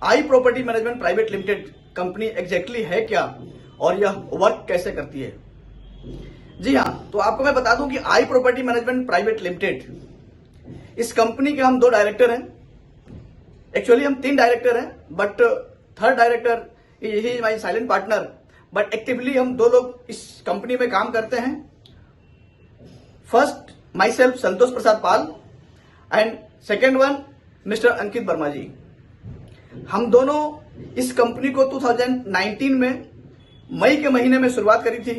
आई property management private limited company exactly है क्या और यह वर्क कैसे करती है। जी हाँ, तो आपको मैं बता दूं कि आई प्रॉपर्टी मैनेजमेंट प्राइवेट लिमिटेड इस कंपनी के हम 2 डायरेक्टर हैं। एक्चुअली हम 3 डायरेक्टर हैं, but third director he is my silent partner, but actively हम 2 लोग इस कंपनी में काम करते हैं। First myself Santosh Prasad Pal and second one mister Ankit Verma ji. हम दोनों इस कंपनी को 2019 में मई के महीने में शुरुआत करी थी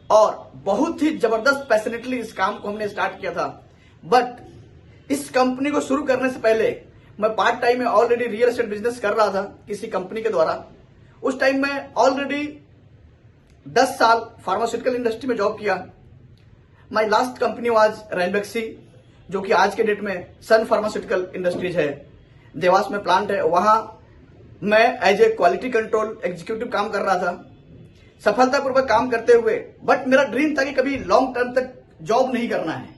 और बहुत ही जबरदस्त पैशनेटली इस काम को हमने स्टार्ट किया था। बट इस कंपनी को शुरू करने से पहले मैं पार्ट टाइम में ऑलरेडी रियल एस्टेट बिजनेस कर रहा था किसी कंपनी के द्वारा। उस टाइम में ऑलरेडी 10 साल फार्मास्यूटिकल इंडस्ट्री में जॉब किया। My last company was Ranbaxy, जो कि आज के डेट में सन फार्मास्यूटिकल इंडस्ट्रीज है, देवास में प्लांट है। वहां मैं as a quality control executive काम कर रहा था, सफलतापूर्वक काम करते हुए। बट मेरा ड्रीम था कि कभी लॉन्ग टर्म तक जॉब नहीं करना है,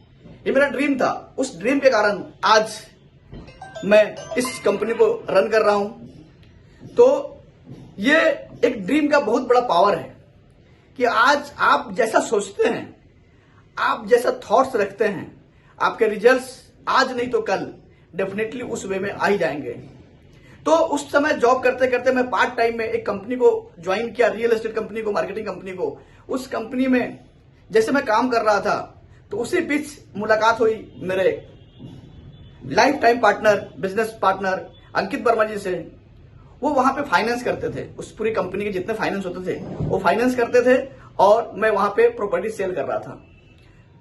ये मेरा ड्रीम था। उस ड्रीम के कारण आज मैं इस कंपनी को रन कर रहा हूं। तो ये एक ड्रीम का बहुत बड़ा पावर है कि आज आप जैसा सोचते हैं, आप जैसा थॉट्स रखते हैं, आपके रिजल्ट्स आज नहीं तो कल डेफिनेटली उस वे में आ ही जाएंगे। तो उस समय जॉब करते करते मैं पार्ट टाइम में एक कंपनी को ज्वाइन किया, रियल एस्टेट कंपनी को, मार्केटिंग कंपनी को। उस कंपनी में जैसे मैं काम कर रहा था तो उसी बीच मुलाकात हुई मेरे lifetime partner, business partner Ankit Verma ji से। वो वहां पे फाइनेंस करते थे, उस पूरी कंपनी के जितने फाइनेंस होते थे वो फाइनेंस करते थे और मैं वहां पे प्रॉपर्टी सेल कर रहा था।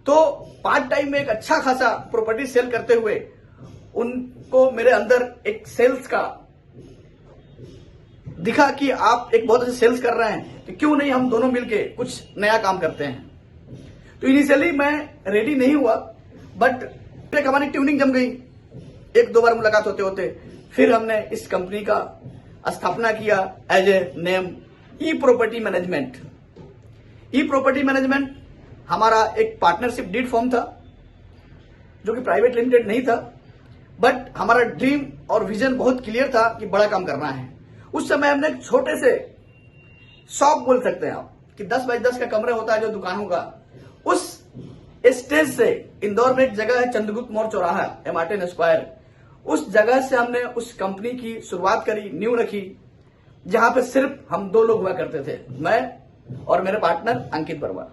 तो पार्ट टाइम में एक अच्छा खासा प्रॉपर्टी सेल करते हुए उनको मेरे अंदर एक सेल्स का दिखा कि आप एक बहुत अच्छे सेल्स कर रहे हैं, तो क्यों नहीं हम दोनों मिलके कुछ नया काम करते हैं। तो इनिशियली मैं रेडी नहीं हुआ, बट फिर हमारी ट्यूनिंग जम गई। 1-2 बार मुलाकात होते होते फिर हमने इस कंपनी का स्थापना किया as a name E property management. E property management हमारा एक पार्टनरशिप डीड फॉर्म था, जो कि प्राइवेट लिमिटेड नहीं था, बट हमारा ड्रीम और विजन बहुत क्लियर था कि बड़ा काम करना है। उस समय हमने एक छोटे से शॉप बोल सकते हैं आप कि 10 बाई 10 का कमरा होता है जो दुकानों का, उस स्टेज से इंदौर में एक जगह है चंद्रगुप्त मौर्य चौराहा, एमआरटेन स्क्वायर, उस जगह से हमने उस कंपनी की शुरुआत करी, न्यू रखी, जहां पे सिर्फ हम 2 लोग हुआ करते थे, मैं और मेरे पार्टनर अंकित वर्मा।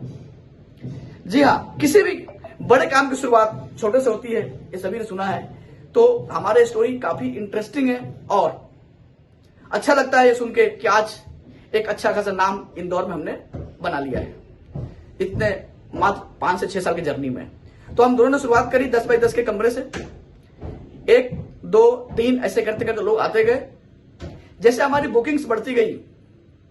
जी हाँ, किसी भी बड़े काम की शुरुआत छोटे से होती है, ये सभी ने सुना है। तो हमारे स्टोरी काफी इंटरेस्टिंग है और अच्छा लगता है ये सुन के कि आज एक अच्छा खासा नाम इंदौर में हमने बना लिया है इतने मात्र 5 से 6 साल की जर्नी में। तो हम दोनों ने शुरुआत करी 10 बाई 10 के कमरे से, 1, 2, 3 ऐसे करते करते लोग आते गए। जैसे हमारी बुकिंग्स बढ़ती गई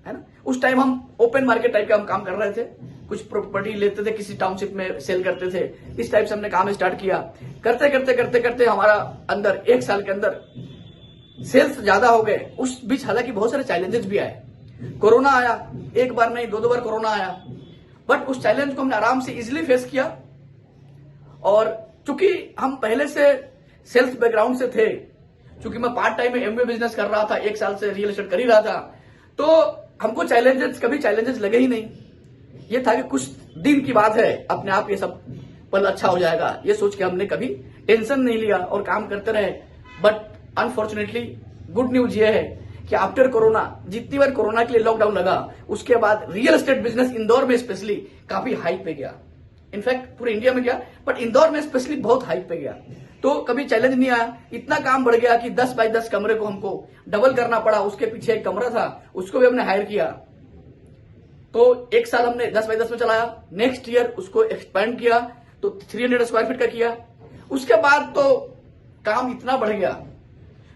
है ना, उस टाइम हम ओपन मार्केट टाइप का हम काम कर रहे थे, कुछ प्रॉपर्टी लेते थे, किसी टाउनशिप में सेल करते थे, इस टाइप से हमने काम स्टार्ट किया। करते करते करते करते हमारा अंदर 1 साल के अंदर सेल्स ज्यादा हो गए। उस बीच हालांकि बहुत सारे चैलेंजेस भी आए, कोरोना आया, 1 बार नहीं 2-2 बार कोरोना आया, बट उस चैलेंज को हमने आराम से इजिली फेस किया। और चूंकि हम पहले से सेल्स बैकग्राउंड से थे, चूंकि मैं पार्ट टाइम में एमबीए बिजनेस कर रहा था, 1 साल से रियल एस्टेट कर ही रहा था, तो हमको कभी चैलेंजेस लगे ही नहीं। ये था कि कुछ दिन की बात है, अपने आप ये सब पल अच्छा हो जाएगा, ये सोच के हमने कभी टेंशन नहीं लिया और काम करते रहे। बट अनफॉर्चुनेटली गुड न्यूज ये है कि आफ्टर कोरोना, जितनी बार कोरोना के लिए लॉकडाउन लगा, उसके बाद रियल एस्टेट बिजनेस इंदौर में स्पेशली काफी हाइक पे गया। इनफैक्ट पूरे इंडिया में गया, बट इंदौर में स्पेशली बहुत हाइक पे गया। तो कभी चैलेंज नहीं आया, इतना काम बढ़ गया कि 10 बाई 10 कमरे को हमको डबल करना पड़ा। उसके पीछे एक कमरा था, उसको भी हमने हायर किया। तो 1 साल हमने 10 बाई 10 में चलाया, नेक्स्ट ईयर उसको एक्सपेंड किया तो 300 स्क्वायर फीट का किया। उसके बाद तो काम इतना बढ़ गया,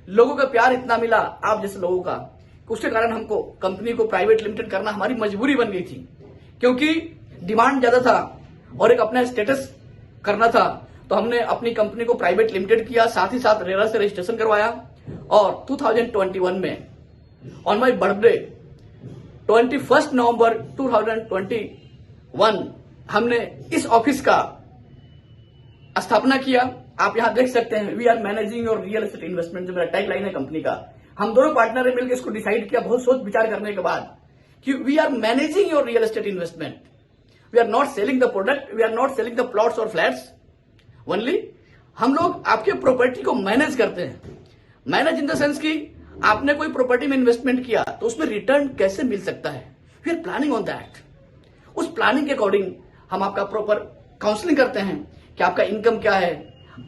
लोगों का प्यार इतना मिला, आप जैसे लोगों का, उसके कारण हमको कंपनी को प्राइवेट लिमिटेड करना हमारी मजबूरी बन गई थी, क्योंकि डिमांड ज्यादा था और एक अपना स्टेटस करना था। तो हमने अपनी कंपनी को प्राइवेट लिमिटेड किया, साथ ही साथ रेरा से रजिस्ट्रेशन करवाया। और 2021 में ऑन माई बर्थडे 21 नवंबर 2021 हमने इस ऑफिस का स्थापना किया। आप यहां देख सकते हैं, we are managing your real estate investment, जो मेरा टैग लाइन है कंपनी का। हम दोनों पार्टनर ने मिलकर इसको डिसाइड किया बहुत सोच विचार करने के बाद कि we are managing your real estate investment. We are not selling the product, we are not selling the plots और फ्लैट्स ओनली। हम लोग आपके प्रॉपर्टी को मैनेज करते हैं। मैनेज इन द सेंस कि आपने कोई प्रॉपर्टी में इन्वेस्टमेंट किया तो उसमें रिटर्न कैसे मिल सकता है, we are planning on that. उस प्लानिंग के अकॉर्डिंग हम आपका प्रॉपर काउंसलिंग करते हैं कि आपका इनकम क्या है,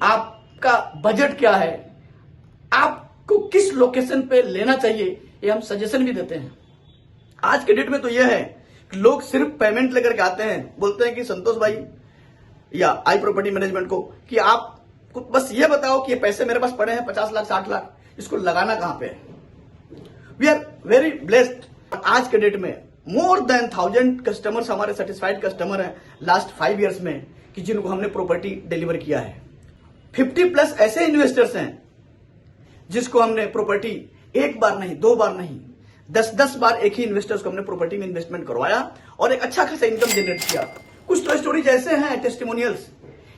आपका बजट क्या है, आपको किस लोकेशन पे लेना चाहिए, ये हम सजेशन भी देते हैं। आज के डेट में तो यह है कि लोग सिर्फ पेमेंट लेकर के आते हैं, बोलते हैं कि संतोष भाई या आई प्रॉपर्टी मैनेजमेंट को कि आप बस ये बताओ कि ये पैसे मेरे पास पड़े हैं 50 लाख 60 लाख, इसको लगाना कहां पे है। We are very blessed. आज के डेट में मोर देन 1000 कस्टमर्स हमारे सेटिस्फाइड कस्टमर हैं लास्ट 5 इयर्स में कि जिनको हमने प्रॉपर्टी डिलीवर किया है। 50+ ऐसे इन्वेस्टर्स हैं जिसको हमने प्रॉपर्टी एक बार नहीं, 2 बार नहीं, 10 बार एक ही इन्वेस्टर्स को हमने प्रॉपर्टी में इन्वेस्टमेंट करवाया और एक अच्छा खासा इनकम जनरेट किया। कुछ तो स्टोरीज ऐसे हैं टेस्टिमोनियल्स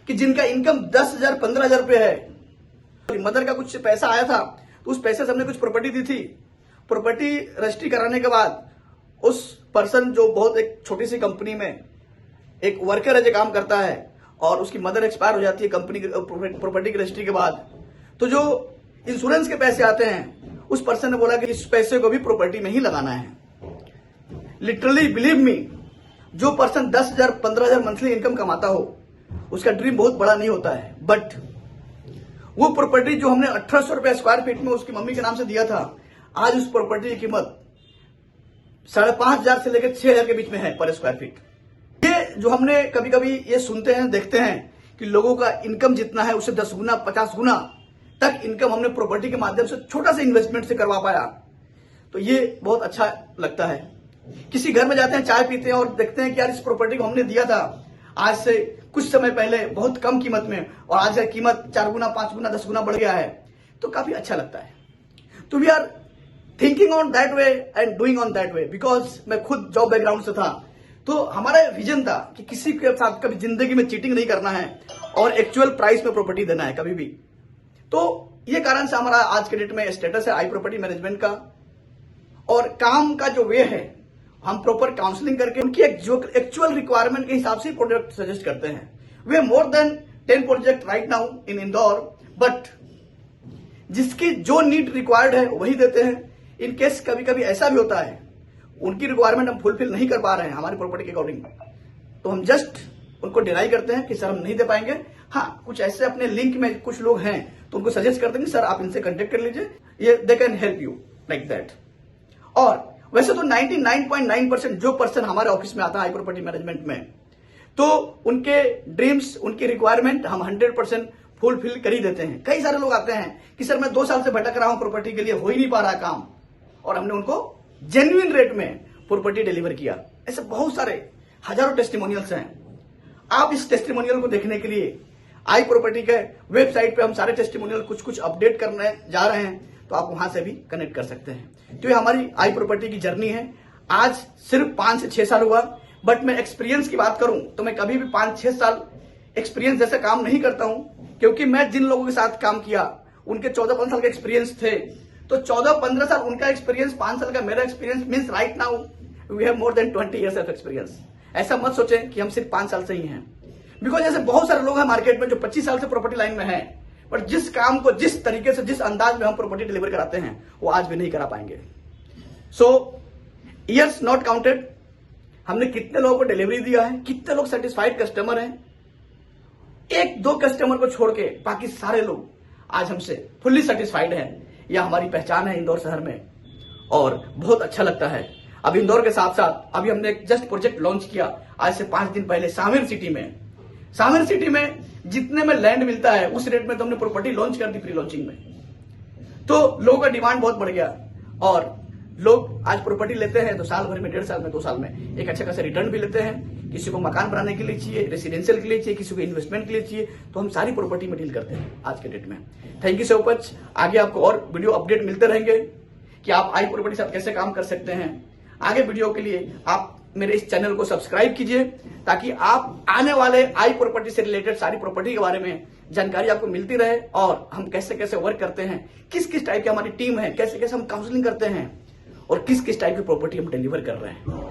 कि जिनका इनकम 10,000 15,000 रुपए है। मदर का कुछ पैसा आया था तो उस पैसे से हमने कुछ प्रॉपर्टी दी थी। प्रॉपर्टी रजिस्ट्री कराने के बाद उस पर्सन जो बहुत एक छोटी सी कंपनी में एक वर्कर है, काम करता है और उसकी मदर एक्सपायर हो जाती है कंपनी प्रॉपर्टी की रजिस्ट्री के बाद, तो जो इंश्योरेंस के पैसे आते हैं उस पर्सन ने बोला कि इस पैसे को भी प्रॉपर्टी में ही लगाना है। लिटरली बिलीव मी, जो पर्सन 10,000 15,000 मंथली इनकम कमाता हो उसका ड्रीम बहुत बड़ा नहीं होता है, बट वो प्रॉपर्टी जो हमने 1800 रुपए स्क्वायर फीट में उसकी मम्मी के नाम से दिया था, आज उस प्रॉपर्टी की कीमत 5,500 से लेकर 6,000 के बीच में है पर स्क्वायर फीट। ये जो हमने कभी कभी ये सुनते हैं, देखते हैं कि लोगों का इनकम जितना है उससे 10 गुना 50 गुना तक इनकम हमने प्रॉपर्टी के माध्यम से छोटा सा इन्वेस्टमेंट से करवा पाया, तो ये बहुत अच्छा लगता है। किसी घर में जाते हैं, चाय पीते हैं और देखते हैं कि यार इस प्रॉपर्टी को हमने दिया था आज से कुछ समय पहले बहुत कम कीमत में और आज कीमत 4 गुना 5 गुना 10 गुना बढ़ गया है, तो काफी अच्छा लगता है। तो we are thinking on that way and doing on that way, because मैं खुद जॉब बैकग्राउंड से था, तो हमारा विजन था कि किसी के साथ कभी जिंदगी में चीटिंग नहीं करना है और एक्चुअल प्राइस में प्रॉपर्टी देना है कभी भी। तो ये कारण से हमारा आज के डेट में स्टेटस है आई प्रॉपर्टी मैनेजमेंट का, और काम का जो वे है हम प्रॉपर काउंसलिंग करके उनकी एक्चुअल रिक्वायरमेंट के हिसाब से प्रोडक्ट सजेस्ट करते हैं। We more than 10 project right now in Indore, but जिसकी जो नीड रिक्वायर्ड है वही देते हैं। इन केस कभी कभी ऐसा भी होता है उनकी रिक्वायरमेंट हम फुलफिल नहीं कर पा रहे हैं हमारी प्रॉपर्टी के अकॉर्डिंग, तो हम जस्ट उनको डिनाई करते हैं कि सर हम नहीं दे पाएंगे। हाँ, कुछ ऐसे अपने लिंक में कुछ लोग हैं तो उनको सजेस्ट करते हैं सर आप इनसे कांटेक्ट कर लीजिए, ये they can help you like that. और वैसे तो 99.9% जो पर्सन हमारे ऑफिस में आता है आई प्रॉपर्टी मैनेजमेंट में, तो उनके ड्रीम्स उनकी रिक्वायरमेंट हम 100% फुलफिल कर ही देते हैं। कई सारे लोग आते हैं कि सर मैं 2 साल से भटक रहा हूं प्रॉपर्टी के लिए, हो ही नहीं पा रहा काम, और हमने उनको जेन्युइन रेट में प्रॉपर्टी डिलीवर किया। ऐसे बहुत सारे हजारों टेस्टिमोनियल्स हैं। आप इस टेस्टिमोनियल को देखने के लिए आई प्रॉपर्टी के वेबसाइट पे हम सारे टेस्टिमोनियल कुछ अपडेट करने जा रहे हैं, तो आप वहां से भी कनेक्ट कर सकते हैं। तो ये हमारी आई प्रॉपर्टी की जर्नी है। आज सिर्फ 5 से 6 साल हुआ, बट मैं एक्सपीरियंस की बात करूं तो मैं कभी भी 5-6 साल एक्सपीरियंस जैसा काम नहीं करता हूं, क्योंकि मैं जिन लोगों के साथ काम किया उनके 14-15 साल के एक्सपीरियंस थे, तो 14-15 साल उनका एक्सपीरियंस, 5 साल का मेरा experience means right now we have more than 20 years of experience. ऐसा मत सोचें कि हम सिर्फ 5 साल से ही हैं, बिकॉज ऐसे बहुत सारे लोग हैं मार्केट में जो 25 साल से प्रॉपर्टी लाइन में हैं, बट जिस काम को जिस तरीके से जिस अंदाज में हम प्रॉपर्टी डिलीवर कराते हैं वो आज भी नहीं करा पाएंगे। सो ईयर्स नॉट काउंटेड, हमने कितने लोगों को डिलीवरी दिया है, कितने लोग सेटिस्फाइड कस्टमर हैं, 1-2 कस्टमर को छोड़ के बाकी सारे लोग आज हमसे फुल्ली सेटिस्फाइड हैं। यह हमारी पहचान है इंदौर शहर में और बहुत अच्छा लगता है। अब इंदौर के साथ साथ अभी हमने एक जस्ट प्रोजेक्ट लॉन्च किया आज से 5 दिन पहले सामेर सिटी में। सामेर सिटी में जितने में लैंड मिलता है उस रेट में तो हमने प्रॉपर्टी लॉन्च कर दी प्री लॉन्चिंग में, तो लोगों का डिमांड बहुत बढ़ गया और लोग आज प्रॉपर्टी लेते हैं तो साल भर में, 1.5 साल में, 2 साल में एक अच्छा खासा रिटर्न भी लेते हैं। किसी को मकान बनाने के लिए चाहिए, रेसिडेंशियल के लिए चाहिए, किसी को इन्वेस्टमेंट के लिए चाहिए, तो हम सारी प्रॉपर्टी में डील करते हैं आज के डेट में। Thank you so much. आगे आपको और वीडियो अपडेट मिलते रहेंगे कि आप आई प्रॉपर्टी के साथ कैसे काम कर सकते हैं। आगे वीडियो के लिए आप मेरे इस चैनल को सब्सक्राइब कीजिए ताकि आप आने वाले आई प्रॉपर्टी से रिलेटेड सारी प्रॉपर्टी के बारे में जानकारी आपको मिलती रहे और हम कैसे कैसे वर्क करते हैं, किस किस टाइप की हमारी टीम है, कैसे कैसे हम काउंसलिंग करते हैं और किस किस टाइप की प्रॉपर्टी हम डिलीवर कर रहे हैं।